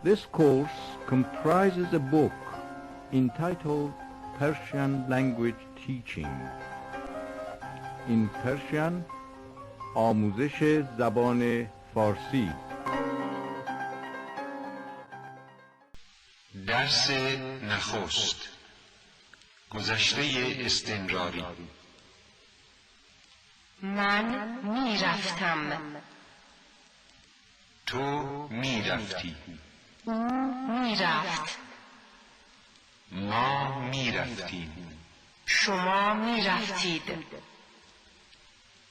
This course comprises a book entitled Persian Language Teaching. In Persian, آموزش زبان فارسی. درس نخست، گذشته استمراری. من میرفتم. تو میرفتی. او میرفت. ما میرفتیم. شما میرفتید.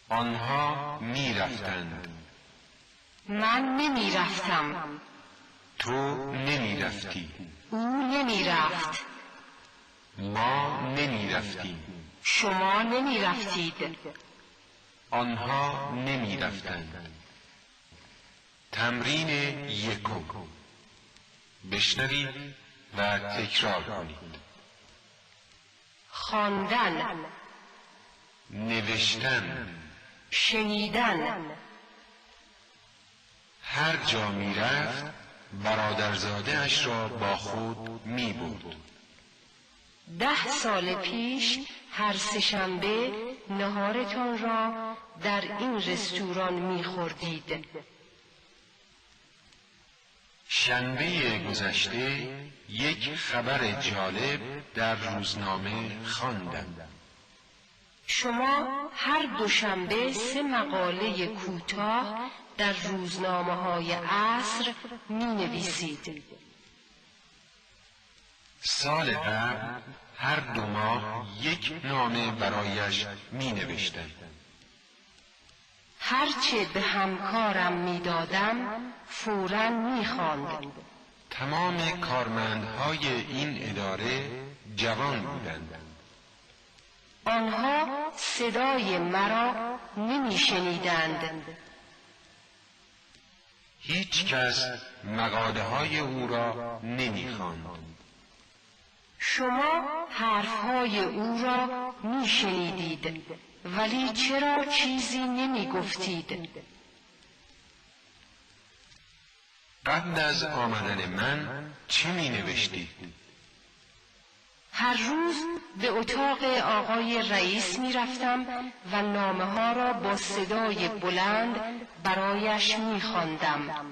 آنها میرفتند. من نمیرفتم. تو نمیرفتی. او نمیرفت. ما نمیرفتیم. شما نمیرفتید. آنها نمیرفتند. تمرین یکم، بشنوید و تکرار کنید. خواندن، نوشتن، شنیدن. هر جا میرفت برادرزاده اش را با خود میبرد. 10 سال پیش هر سه‌شنبه نهارتان را در این رستوران میخوردید. شنبه گذشته یک خبر جالب در روزنامه خواندم. شما هر دوشنبه 3 مقاله کوتاه در روزنامه‌های عصر می‌نویسید. سال قبل هر 2 ماه یک نامه برایش می‌نوشتم. هرچه به همکارم میدادم فوراً میخواند. تمام کارمندهای این اداره جوان بودند. آنها صدای مرا نمیشنیدند. هیچ کس مقاله های او را نمیخواند. شما حرفهای او را میشنیدید ولی چرا چیزی نمیگفتید؟ قبل از آمدن من چه می نوشتید؟ هر روز به اتاق آقای رئیس می رفتم و نامه ها را با صدای بلند برایش می خواندم.